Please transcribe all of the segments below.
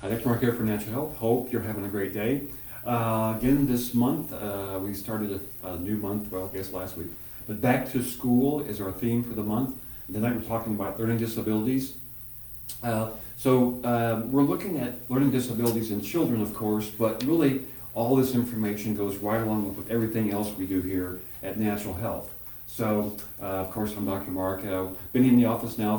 Hi, Dr. Mark here for Natural Health. Hope you're having a great day. Again, this month, we started a new month, well, I guess last week. But back to school is our theme for the month. Tonight we're talking about learning disabilities. We're looking at learning disabilities in children, of course, but really all this information goes right along with everything else we do here at Natural Health. Of course, I'm Dr. Mark. Been in the office now.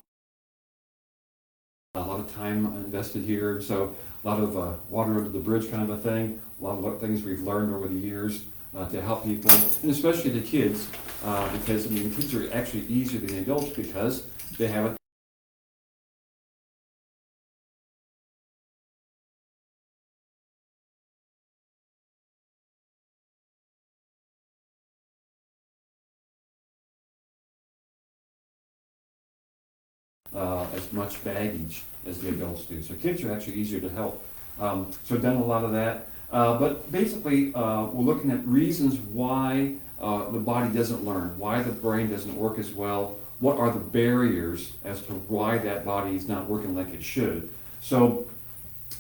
A lot of time invested here, so a lot of water under the bridge kind of a thing. A lot of things we've learned over the years to help people, and especially the kids, because kids are actually easier than adults because they have it. As much baggage as the adults do. So kids are actually easier to help. I've done a lot of that. But basically, we're looking at reasons why the body doesn't learn, why the brain doesn't work as well, what are the barriers as to why that body is not working like it should. So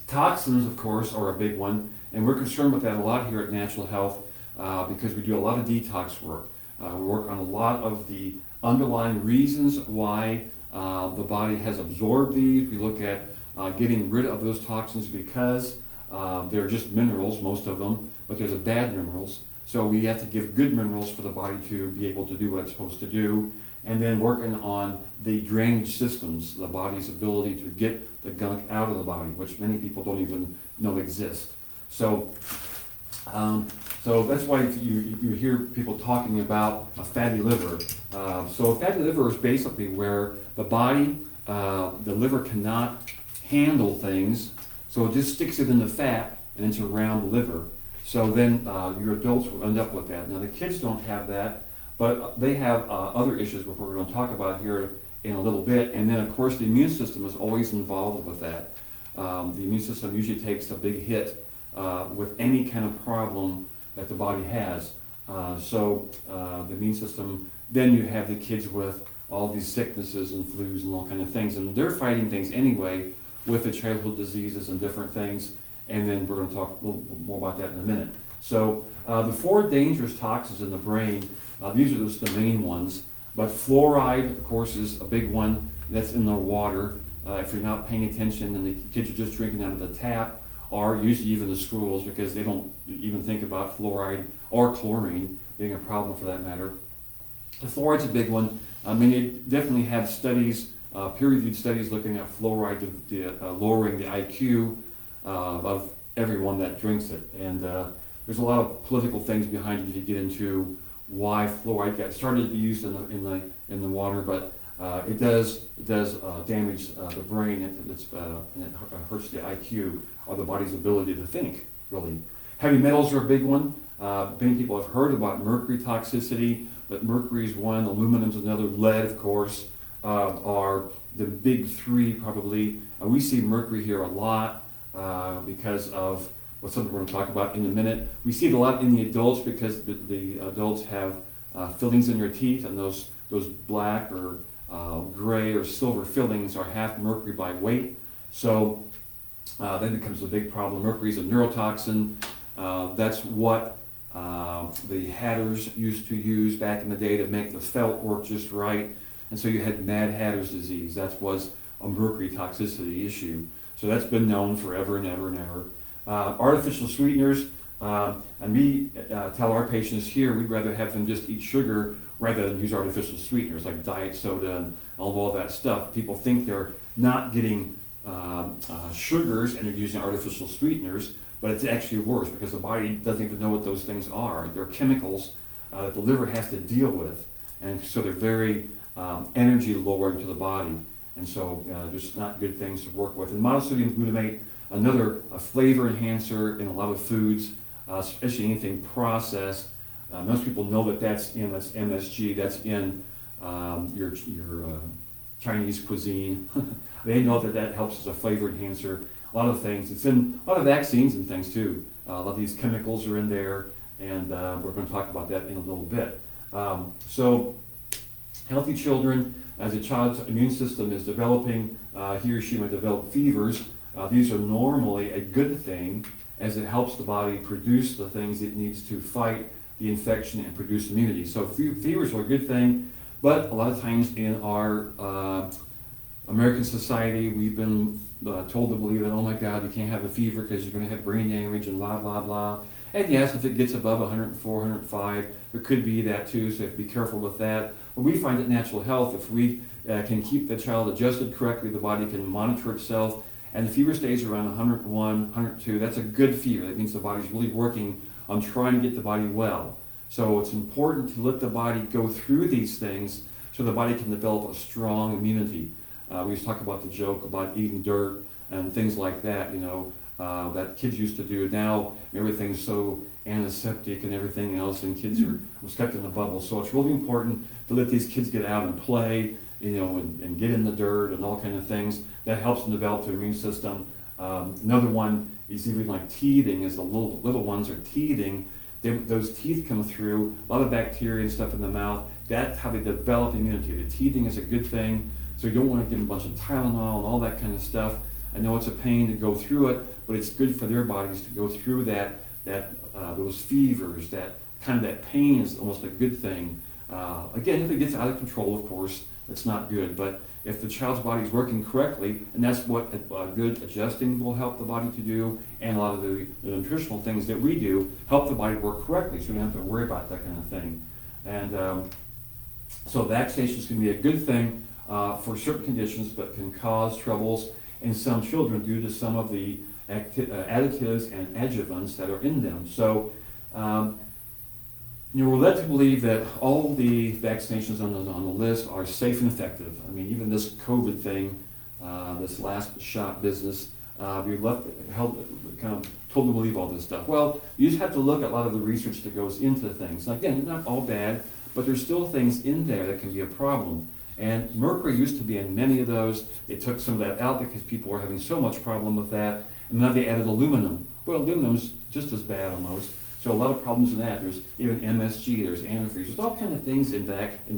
toxins, of course, are a big one, and we're concerned with that a lot here at Natural Health because we do a lot of detox work. We work on a lot of the underlying reasons why the body has absorbed these. We look at getting rid of those toxins because they're just minerals, most of them, but they're the bad minerals. So we have to give good minerals for the body to be able to do what it's supposed to do. And then working on the drainage systems, the body's ability to get the gunk out of the body, which many people don't even know exist. So that's why you hear people talking about a fatty liver. So a fatty liver is basically where the body, the liver cannot handle things, so it just sticks it in the fat and it's around the liver. So then your adults will end up with that. Now the kids don't have that, but they have other issues which we're going to talk about here in a little bit. And then of course the immune system is always involved with that. The immune system usually takes a big hit with any kind of problem that the body has. The immune system, then you have the kids with all these sicknesses and flus and all kind of things, and they're fighting things anyway with the childhood diseases and different things, and then we're going to talk a little more about that in a minute. So the four dangerous toxins in the brain, these are just the main ones, but fluoride, of course, is a big one. That's in the water. If you're not paying attention and the kids are just drinking out of the tap, or usually even the schools, because they don't even think about fluoride or chlorine being a problem for that matter. The fluoride's a big one. They definitely have studies, peer-reviewed studies looking at fluoride lowering the IQ of everyone that drinks it. And there's a lot of political things behind it if you get into why fluoride got started to be used in the water, but it does damage the brain, and it hurts the IQ, or the body's ability to think, really. Heavy metals are a big one. Many people have heard about mercury toxicity, but mercury is one, aluminum is another, lead, of course, are the big three probably. We see mercury here a lot because of what's something we're going to talk about in a minute. We see it a lot in the adults because the adults have fillings in their teeth, and those black or gray or silver fillings are half mercury by weight. So then becomes a big problem. Mercury is a neurotoxin. That's what the hatters used to use back in the day to make the felt work just right. And so you had Mad Hatter's disease. That was a mercury toxicity issue. So that's been known forever and ever and ever. Artificial sweeteners, and we tell our patients here we'd rather have them just eat sugar rather than use artificial sweeteners like diet soda and all that stuff. People think they're not getting sugars and they're using artificial sweeteners, but it's actually worse because the body doesn't even know what those things are. They're chemicals that the liver has to deal with, and so they're very energy lowering to the body, and so there's not good things to work with. And monosodium glutamate, another flavor enhancer in a lot of foods, especially anything processed. Most people know that that's in MSG, that's in your Chinese cuisine. They know that helps as a flavor enhancer. A lot of things. It's in a lot of vaccines and things too. A lot of these chemicals are in there, and we're going to talk about that in a little bit. So healthy children, as a child's immune system is developing, he or she might develop fevers. These are normally a good thing, as it helps the body produce the things it needs to fight the infection and produce immunity. So fevers are a good thing, but a lot of times in our American society, we've been told to believe that, oh my God, you can't have a fever because you're going to have brain damage and blah, blah, blah. And yes, if it gets above 104, 105, there could be that too, so you have to be careful with that. But we find that natural health, if we can keep the child adjusted correctly, the body can monitor itself, and the fever stays around 101, 102, that's a good fever. That means the body's really working on trying to get the body well. So it's important to let the body go through these things so the body can develop a strong immunity. We used to talk about the joke about eating dirt and things like that, that kids used to do. Now everything's so antiseptic and everything else, and kids are kept in a bubble. So it's really important to let these kids get out and play, and get in the dirt and all kind of things. That helps them develop their immune system. Another one is even like teething, as the little ones are teething. Those teeth come through, a lot of bacteria and stuff in the mouth. That's how they develop immunity. The teething is a good thing, so you don't want to give them a bunch of Tylenol and all that kind of stuff. I know it's a pain to go through it, but it's good for their bodies to go through those fevers, that pain is almost a good thing. Again, if it gets out of control, of course, it's not good. But if the child's body is working correctly, and that's what good adjusting will help the body to do, and a lot of the nutritional things that we do help the body work correctly, so we don't have to worry about that kind of thing. And so vaccinations can be a good thing for certain conditions, but can cause troubles in some children due to some of the additives and adjuvants that are in them. So we're led to believe that all the vaccinations on the list are safe and effective. I mean, even this COVID thing, this last shot business, we're kind of told to believe all this stuff. Well, you just have to look at a lot of the research that goes into things. Now, again, not all bad, but there's still things in there that can be a problem. And mercury used to be in many of those. They took some of that out because people were having so much problem with that. And now they added aluminum. Well, aluminum's just as bad almost. So a lot of problems in that. There's even MSG, there's antifreeze. There's all kinds of things in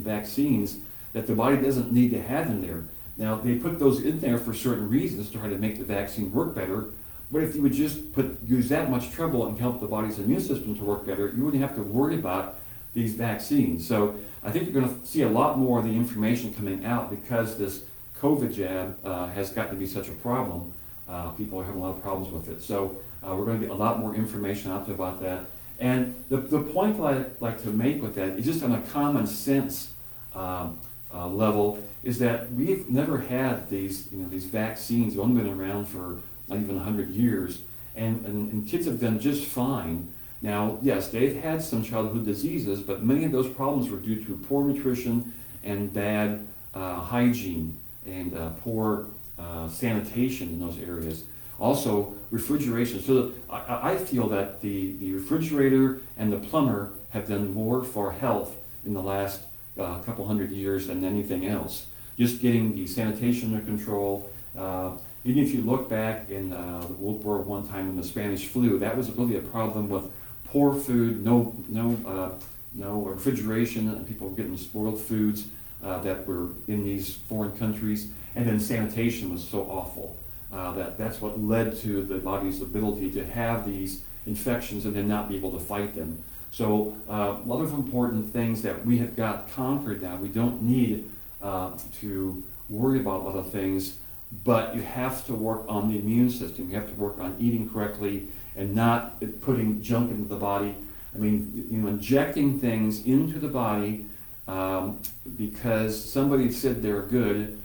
vaccines that the body doesn't need to have in there. Now, they put those in there for certain reasons to try to make the vaccine work better. But if you would just use that much trouble and help the body's immune system to work better, you wouldn't have to worry about these vaccines. So I think you're going to see a lot more of the information coming out because this COVID jab has gotten to be such a problem. People are having a lot of problems with it. So we're going to get a lot more information out there about that. And the point that I like to make with that is just on a common sense level is that we've never had these vaccines. They've only been around for not even 100 years. And kids have done just fine. Now, yes, they've had some childhood diseases, but many of those problems were due to poor nutrition and bad hygiene and poor sanitation in those areas. Also, refrigeration. So I feel that the refrigerator and the plumber have done more for health in the last couple hundred years than anything else. Just getting the sanitation under control. Even if you look back in the World War I time in the Spanish flu, that was really a problem with poor food, no refrigeration, and people were getting spoiled foods that were in these foreign countries. And then sanitation was so awful. That's what led to the body's ability to have these infections and then not be able to fight them. So a lot of important things that we have got conquered now. We don't need to worry about a lot of things, but you have to work on the immune system. You have to work on eating correctly and not putting junk into the body. I mean, injecting things into the body because somebody said they're good,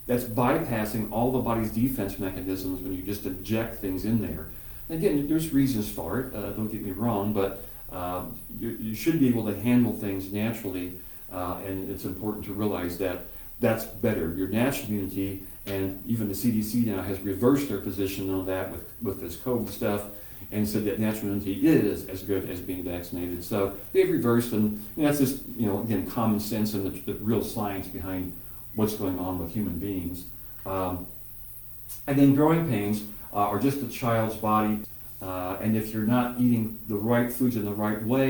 that's bypassing all the body's defense mechanisms when you just inject things in there. And again, there's reasons for it, don't get me wrong, but you should be able to handle things naturally, and it's important to realize that that's better. Your natural immunity, and even the CDC now has reversed their position on that with this COVID stuff, and said that natural immunity is as good as being vaccinated. So they've reversed, and that's just again common sense and the real science behind what's going on with human beings. And then growing pains are just a child's body, and if you're not eating the right foods in the right way,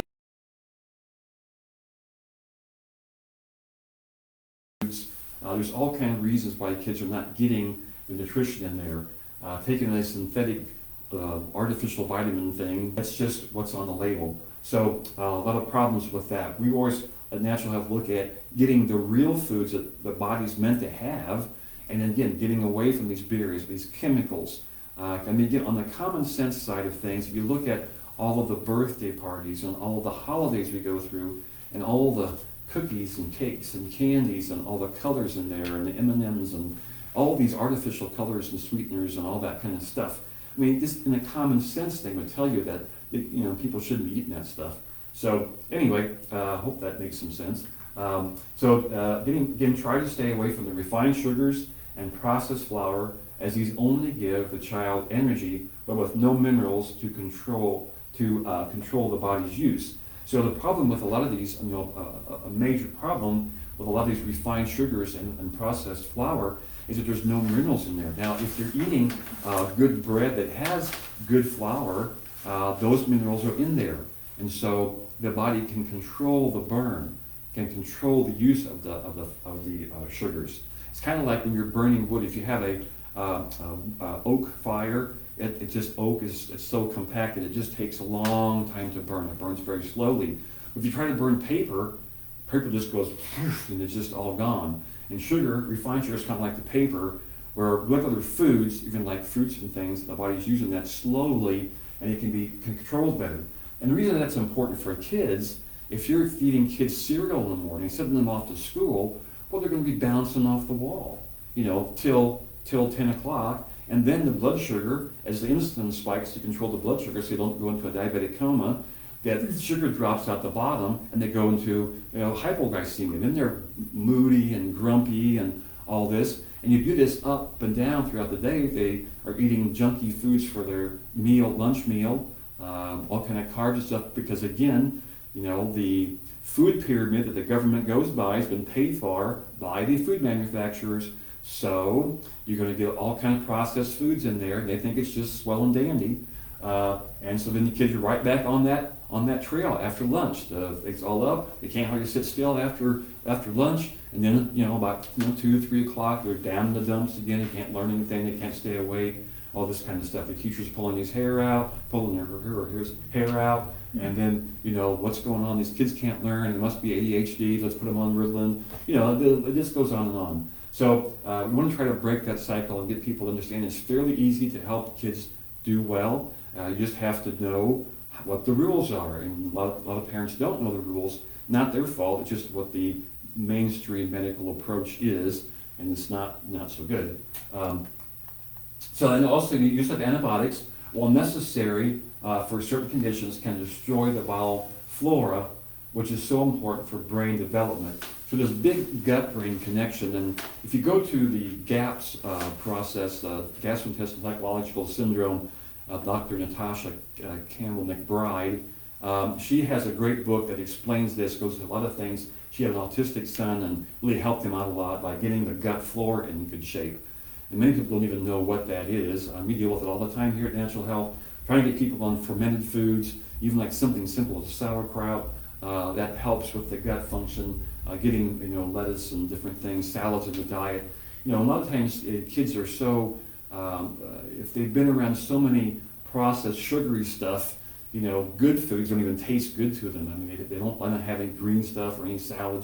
there's all kinds of reasons why kids are not getting the nutrition in there. Taking a synthetic artificial vitamin thing, that's just what's on the label. So a lot of problems with that. We always at Natural Health look at getting the real foods that the body's meant to have, and then again, getting away from these barriers, these chemicals. Again, on the common sense side of things, if you look at all of the birthday parties and all of the holidays we go through, and all the cookies and cakes and candies and all the colors in there, and the M&Ms and all these artificial colors and sweeteners and all that kind of stuff. I mean, just in a common sense thing would tell you that people shouldn't be eating that stuff. So anyway, hope that makes some sense. Again, try to stay away from the refined sugars and processed flour, as these only give the child energy, but with no minerals to control the body's use. So the problem with a lot of these, a major problem with a lot of these refined sugars and processed flour is that there's no minerals in there. Now, if you're eating good bread that has good flour, those minerals are in there, and so the body can control the burn, can control the use of the sugars. It's kind of like when you're burning wood. If you have a oak fire, it's so compacted, it just takes a long time to burn. It burns very slowly. If you try to burn paper just goes and it's just all gone. And sugar, refined sugar, is kind of like the paper, where with other foods, even like fruits and things, the body's using that slowly, and it can be controlled better. And the reason that's important for kids, if you're feeding kids cereal in the morning, sending them off to school, well, they're going to be bouncing off the wall, till 10 o'clock. And then the blood sugar, as the insulin spikes to control the blood sugar so you don't go into a diabetic coma, that sugar drops out the bottom and they go into hypoglycemia. Then they're moody and grumpy and all this. And you do this up and down throughout the day. They are eating junky foods for their lunch meal, all kind of carbs and stuff, because again, the food pyramid that the government goes by has been paid for by the food manufacturers. So you're going to get all kind of processed foods in there, and they think it's just swell and dandy. And so then the kids are right back on that trail after lunch. It's all up. They can't hardly sit still after lunch. And then about 2 or 3 o'clock, they're down in the dumps again. They can't learn anything. They can't stay awake. All this kind of stuff. The teacher's pulling his hair out, pulling her hair out, and then what's going on? These kids can't learn. It must be ADHD. Let's put them on Ritalin. It just goes on and on. So we want to try to break that cycle and get people to understand it's fairly easy to help kids do well. You just have to know what the rules are, and a lot of parents don't know the rules. Not their fault. It's just what the mainstream medical approach is, and it's not so good. And also the use of antibiotics, while necessary for certain conditions, can destroy the bowel flora, which is so important for brain development. So there's a big gut-brain connection, and if you go to the GAPS process, gastrointestinal ecological syndrome, Dr. Natasha Campbell McBride, she has a great book that explains this, goes into a lot of things. She had an autistic son and really helped him out a lot by getting the gut flora in good shape. And many people don't even know what that is. We deal with it all the time here at Natural Health, trying to get people on fermented foods, even like something simple as sauerkraut. That helps with the gut function, getting lettuce and different things, salads in the diet. A lot of times kids are so, if they've been around so many processed sugary stuff, good foods don't even taste good to them. I mean, they don't want to have any green stuff or any salad,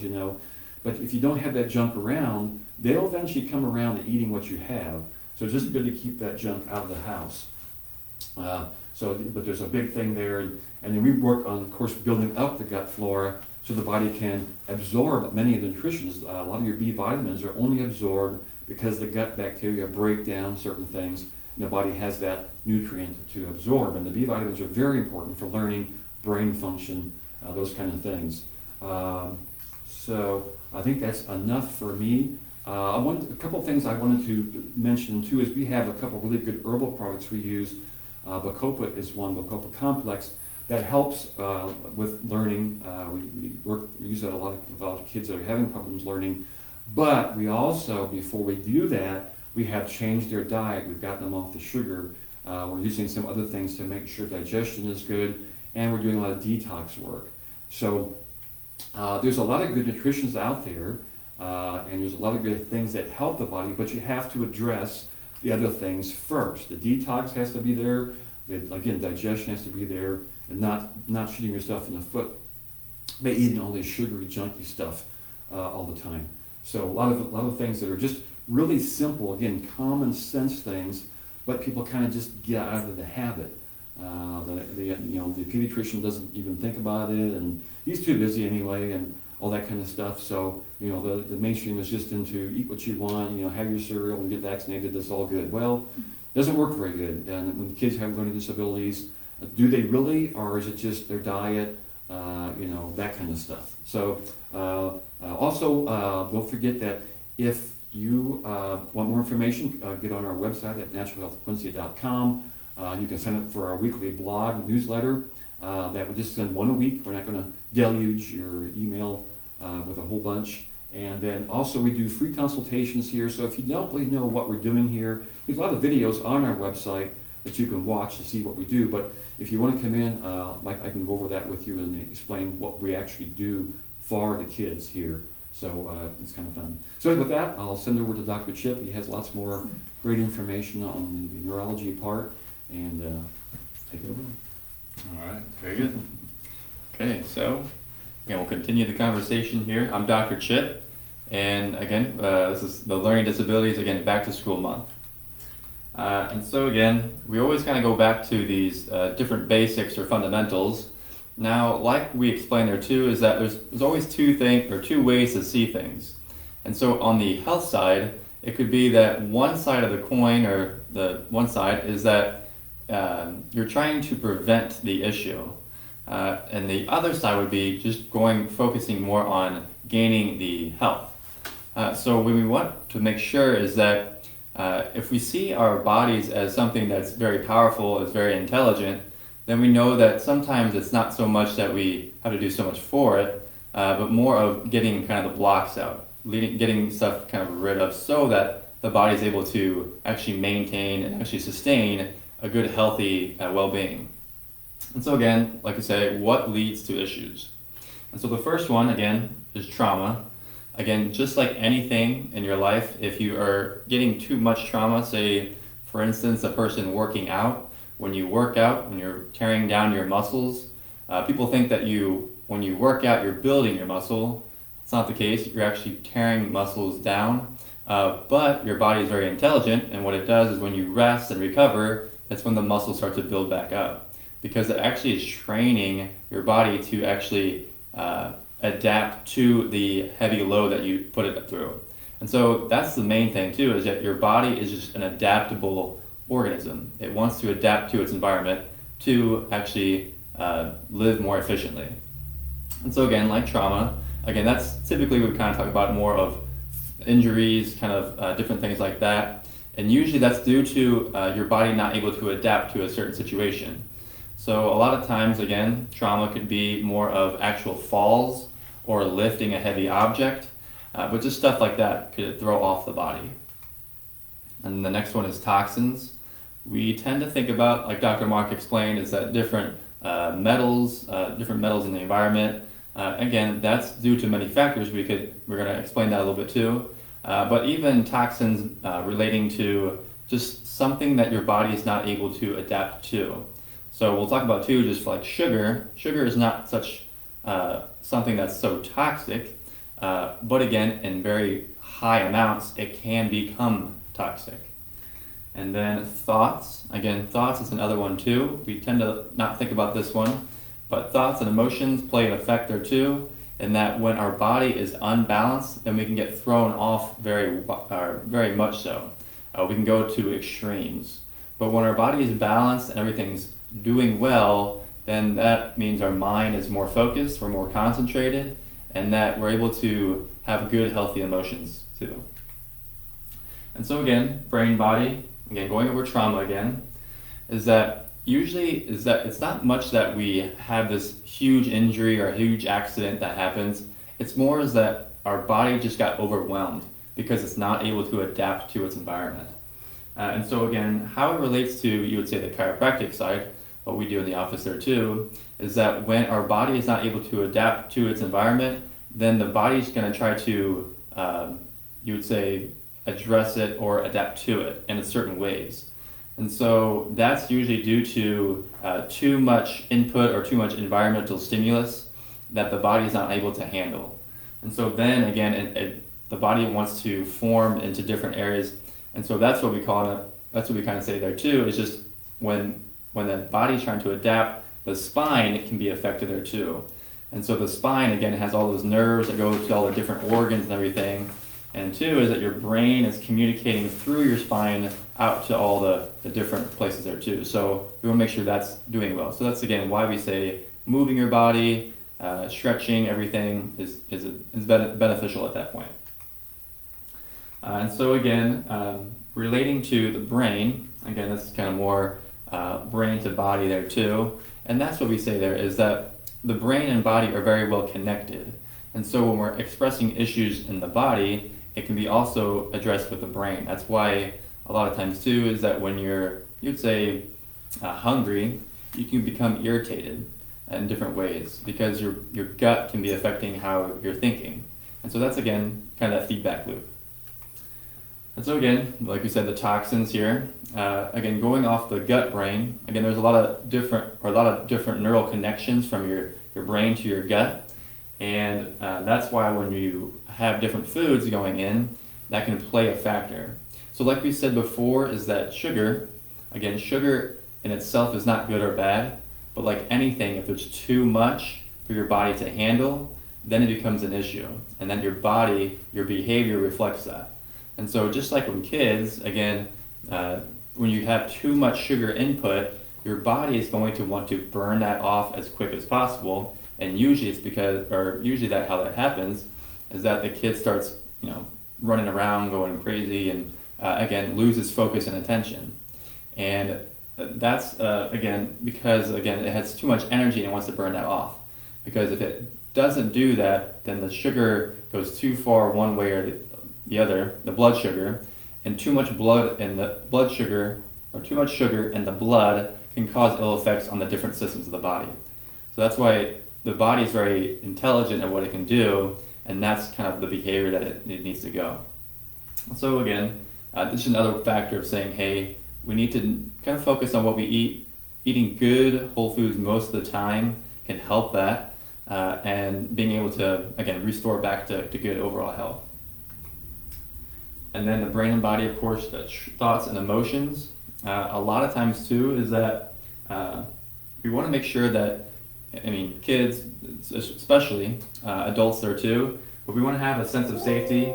But if you don't have that junk around, they'll eventually come around to eating what you have. So it's just good to keep that junk out of the house. But there's a big thing there, and then we work on, of course, building up the gut flora so the body can absorb many of the nutrients. A lot of your B vitamins are only absorbed because the gut bacteria break down certain things, and the body has that nutrient to absorb. And the B vitamins are very important for learning, brain function, those kind of things. So I think that's enough for me. A couple of things I wanted to mention too is we have a couple really good herbal products we use. Bacopa is one, Bacopa Complex, that helps with learning. We use that a lot of kids that are having problems learning. But we also, before we do that, we have changed their diet. We've gotten them off the sugar. We're using some other things to make sure digestion is good, and we're doing a lot of detox work. So there's a lot of good nutritions out there, and there's a lot of good things that help the body, but you have to address the other things first. The detox has to be there. Again, digestion has to be there, and not shooting yourself in the foot by eating all this sugary, junky stuff all the time. So a lot of things that are just really simple, again, common sense things, but people kind of just get out of the habit. The pediatrician doesn't even think about it, and he's too busy anyway, and all that kind of stuff. So the mainstream is just into eat what you want, have your cereal and get vaccinated. That's all good. Well, it doesn't work very good. And when kids have learning disabilities, do they really, or is it just their diet? That kind of stuff. So also don't forget that if you want more information, get on our website at naturalhealthquincy.com. You can sign up for our weekly blog newsletter that we just send one a week. We're not going to deluge your email with a whole bunch. And then also we do free consultations here. So if you don't really know what we're doing here, there's a lot of videos on our website that you can watch to see what we do. But if you want to come in, I can go over that with you and explain what we actually do for the kids here. So it's kind of fun. So with that, I'll send over to Dr. Chip. He has lots more great information on the neurology part, and take it over. All right, very good. Okay, so again, we'll continue the conversation here. I'm Dr. Chip, and again, this is the Learning Disabilities, again, back to school month. And so again, we always kind of go back to these different basics or fundamentals. Now, like we explained there too, is that there's always two ways to see things. And so on the health side, it could be that one side of the coin, or the one side is that you're trying to prevent the issue. And the other side would be just focusing more on gaining the health. So what we want to make sure is that if we see our bodies as something that's very powerful, is very intelligent, then we know that sometimes it's not so much that we have to do so much for it, but more of getting kind of the blocks out, getting stuff kind of rid of, so that the body is able to actually maintain and actually sustain a good, healthy well-being. And so again, like I say, what leads to issues? And so the first one, again, is trauma. Again, just like anything in your life, if you are getting too much trauma, say, for instance, a person working out, when you work out, when you're tearing down your muscles, people think that when you work out, you're building your muscle. It's not the case. You're actually tearing muscles down. But your body is very intelligent, and what it does is when you rest and recover, that's when the muscles start to build back up. Because it actually is training your body to actually adapt to the heavy load that you put it through. And so that's the main thing too, is that your body is just an adaptable organism. It wants to adapt to its environment to actually live more efficiently. And so again, like trauma, again, that's typically we kind of talk about more of injuries, kind of different things like that. And usually that's due to your body not able to adapt to a certain situation. So a lot of times, again, trauma could be more of actual falls or lifting a heavy object, but just stuff like that could throw off the body. And the next one is toxins. We tend to think about, like Dr. Mark explained, is that different metals in the environment. Again, that's due to many factors. We're going to explain that a little bit too. But even toxins relating to just something that your body is not able to adapt to. So we'll talk about too, just like sugar. Sugar is not such something that's so toxic, but again, in very high amounts, it can become toxic. And then thoughts. Again, thoughts is another one too. We tend to not think about this one, but thoughts and emotions play an effect there too, in that when our body is unbalanced, then we can get thrown off very much so. We can go to extremes. But when our body is balanced and everything's doing well, then that means our mind is more focused, we're more concentrated, and that we're able to have good, healthy emotions too. And so again, brain body, again, going over trauma again, is that it's not much that we have this huge injury or a huge accident that happens. It's more is that our body just got overwhelmed because it's not able to adapt to its environment. And so again, how it relates to, you would say, the chiropractic side, what we do in the office there too, is that when our body is not able to adapt to its environment, then the body's going to try to, you would say, address it or adapt to it in certain ways. And so that's usually due to too much input or too much environmental stimulus that the body is not able to handle. And so then again, the body wants to form into different areas. And so that's what we call it. That's what we kind of say there too, is just when the body's trying to adapt, the spine can be affected there too. And so the spine, again, has all those nerves that go to all the different organs and everything. And two is that your brain is communicating through your spine out to all the different places there too. So we want to make sure that's doing well. So that's, again, why we say moving your body, stretching, everything is beneficial at that point. And so again, relating to the brain, again, this is kind of more brain to body there too. And that's what we say there is that the brain and body are very well connected. And so when we're expressing issues in the body, it can be also addressed with the brain. That's why a lot of times too is that when you'd say hungry, you can become irritated in different ways because your gut can be affecting how you're thinking. And so that's, again, kind of that feedback loop. And so again, like we said, the toxins here, again, going off the gut brain, again, there's a lot of different neural connections from your brain to your gut. And that's why when you have different foods going in, that can play a factor. So like we said before, is that sugar in itself is not good or bad, but like anything, if there's too much for your body to handle, then it becomes an issue. And then your behavior reflects that. And so just like with kids, again, when you have too much sugar input, your body is going to want to burn that off as quick as possible. And usually how that happens is that the kid starts, running around, going crazy, and again, loses focus and attention. And that's, because it has too much energy and it wants to burn that off. Because if it doesn't do that, then the sugar goes too far one way or the other, the blood sugar, and too much blood in the blood sugar, or too much sugar in the blood can cause ill effects on the different systems of the body. So that's why the body is very intelligent at what it can do, and that's kind of the behavior that it needs to go. So again, this is another factor of saying, hey, we need to kind of focus on what we eat. Eating good whole foods most of the time can help that, and being able to, again, restore back to good overall health. And then the brain and body, of course, the thoughts and emotions. A lot of times too is that we want to make sure that, kids especially, adults there too, but we want to have a sense of safety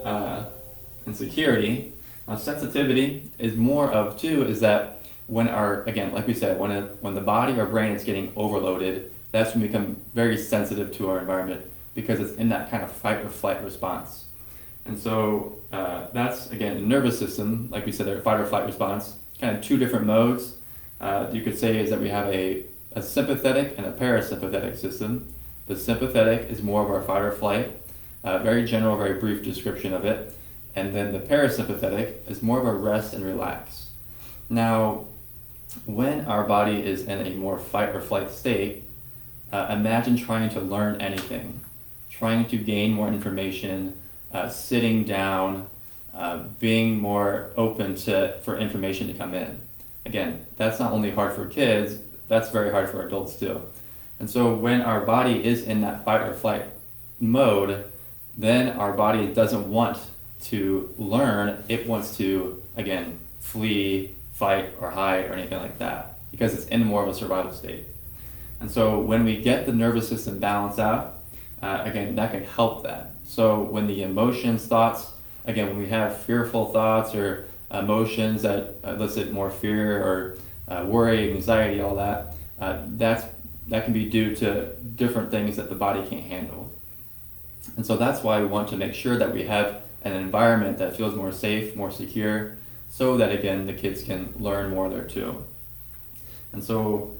and security. Now, sensitivity is more of too is that when like we said, when the body or brain is getting overloaded, that's when we become very sensitive to our environment because it's in that kind of fight or flight response. And so that's, again, the nervous system, like we said, their fight or flight response, kind of two different modes. You could say is that we have a sympathetic and a parasympathetic system. The sympathetic is more of our fight or flight, very general, very brief description of it. And then the parasympathetic is more of a rest and relax. Now, when our body is in a more fight or flight state, imagine trying to learn anything, trying to gain more information, sitting down, being more open for information to come in. Again, that's not only hard for kids, that's very hard for adults too. And so when our body is in that fight or flight mode, then our body doesn't want to learn, it wants to, again, flee, fight, or hide, or anything like that, because it's in more of a survival state. And so when we get the nervous system balanced out, again, that can help that. So when the emotions, thoughts, again, when we have fearful thoughts or emotions that elicit more fear or worry, anxiety, all that, that can be due to different things that the body can't handle. And so that's why we want to make sure that we have an environment that feels more safe, more secure, so that, again, the kids can learn more there too. And so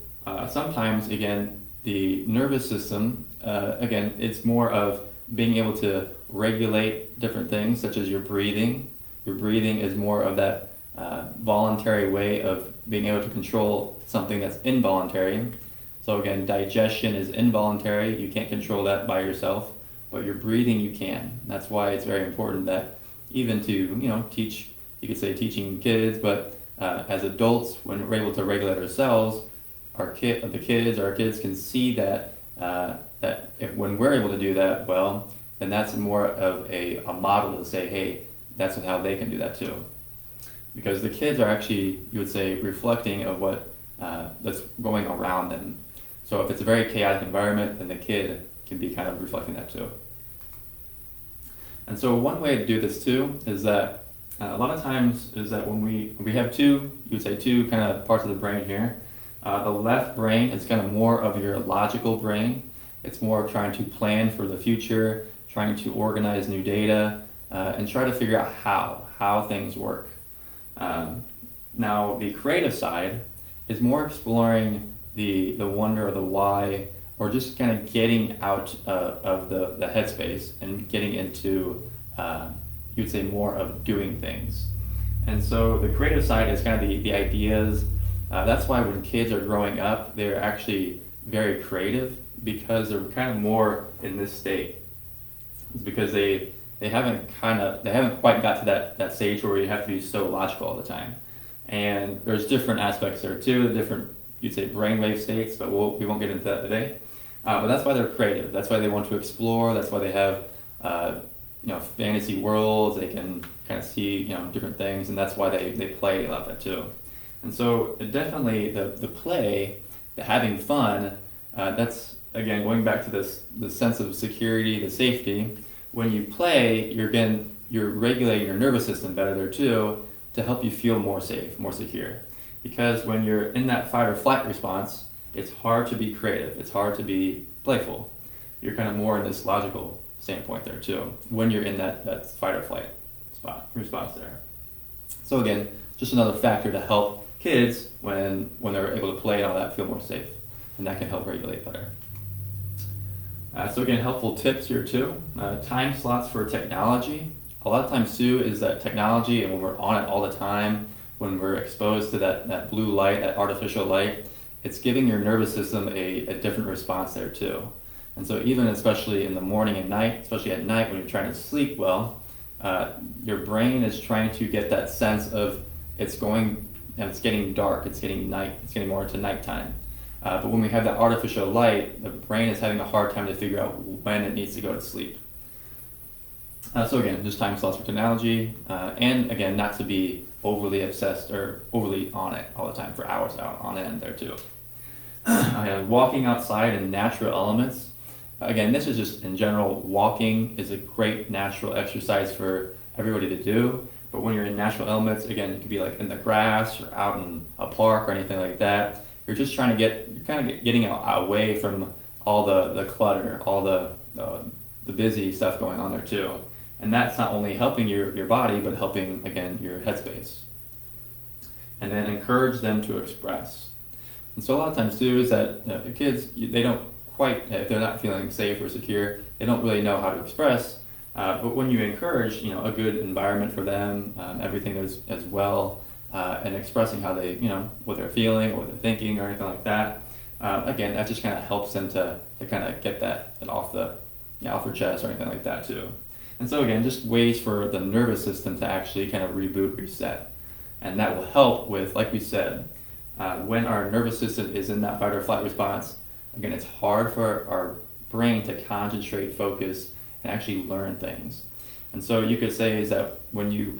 sometimes, again, the nervous system, again, it's more of being able to regulate different things, such as your breathing. Your breathing is more of that voluntary way of being able to control something that's involuntary. So again, digestion is involuntary. You can't control that by yourself, but your breathing you can. That's why it's very important that even to, teach, you could say teaching kids, but as adults, when we're able to regulate ourselves, our kids can see that that if when we're able to do that well, then that's more of a model to say, hey, that's how they can do that too. Because the kids are actually, you would say, reflecting of what that's going around them. So if it's a very chaotic environment, then the kid can be kind of reflecting that too. And so one way to do this too is that a lot of times is that when we have two kind of parts of the brain here. The left brain is kind of more of your logical brain. It's more trying to plan for the future, trying to organize new data, and try to figure out how things work. Now the creative side is more exploring the wonder or the why, or just kind of getting out of the headspace and getting into you'd say more of doing things. And so the creative side is kind of the ideas. That's why when kids are growing up, they're actually very creative because they're kind of more in this state. It's because they haven't quite got to that stage where you have to be so logical all the time. And there's different aspects there too, the different, you'd say, brainwave states, but we won't get into that today. But that's why they're creative. That's why they want to explore. That's why they have fantasy worlds. They can kind of see different things, and that's why they play a lot of that too. And so definitely the play, the having fun, that's again going back to the sense of security, the safety. When you play, you're regulating your nervous system better there too, to help you feel more safe, more secure. Because when you're in that fight or flight response, it's hard to be creative. It's hard to be playful. You're kind of more in this logical standpoint there too, when you're in that fight or flight response there. So again, just another factor to help kids when they're able to play and all that feel more safe, and that can help regulate better. So again, helpful tips here too. Time slots for technology. A lot of times too is that technology, and when we're on it all the time, when we're exposed to that blue light, that artificial light, it's giving your nervous system a different response there too. And so even especially in the morning and night, especially at night when you're trying to sleep well, your brain is trying to get that sense of it's getting dark, it's getting night, it's getting more into nighttime. But when we have that artificial light, the brain is having a hard time to figure out when it needs to go to sleep. So again, just time slots for technology, and again, not to be overly obsessed or overly on it all the time for hours out on end there too. Walking outside in natural elements. Again, this is just in general, walking is a great natural exercise for everybody to do. But when you're in natural elements, again, it could be like in the grass or out in a park or anything like that. You're just trying to getting away from all the clutter, all the busy stuff going on there too. And that's not only helping your body, but helping, again, your headspace. And then encourage them to express. And so a lot of times too is that the kids, they don't quite, if they're not feeling safe or secure, they don't really know how to express. But when you encourage, a good environment for them, everything is as well, and expressing how they, what they're feeling or what they're thinking or anything like that. Again, that just kind of helps them to kind of get that off their chest or anything like that too. And so again, just ways for the nervous system to actually kind of reboot, reset. And that will help with, like we said, when our nervous system is in that fight or flight response, again, it's hard for our brain to concentrate, focus, and actually learn things. And so you could say is that when you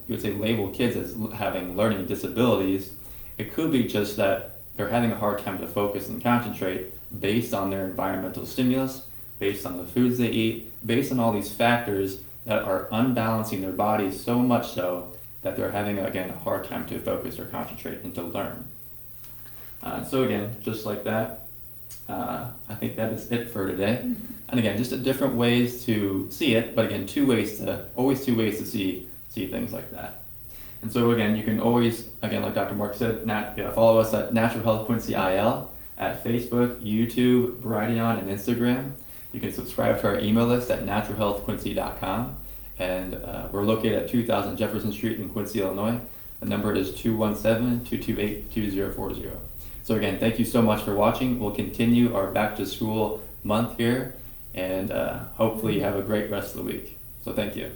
would say label kids as having learning disabilities, it could be just that they're having a hard time to focus and concentrate based on their environmental stimulus, based on the foods they eat, based on all these factors that are unbalancing their bodies so much so that they're having, again, a hard time to focus or concentrate and to learn. So again, just like that, I think that is it for today. And again, just different ways to see it, but again, always two ways to see things like that. And so again, you can always, again, like Dr. Mark said, follow us at Natural Health Quincy IL at Facebook, YouTube, Brighteon, and Instagram. You can subscribe to our email list at naturalhealthquincy.com. And we're located at 2000 Jefferson Street in Quincy, Illinois. The number is 217-228-2040. So again, thank you so much for watching. We'll continue our back to school month here, and hopefully you have a great rest of the week. So thank you.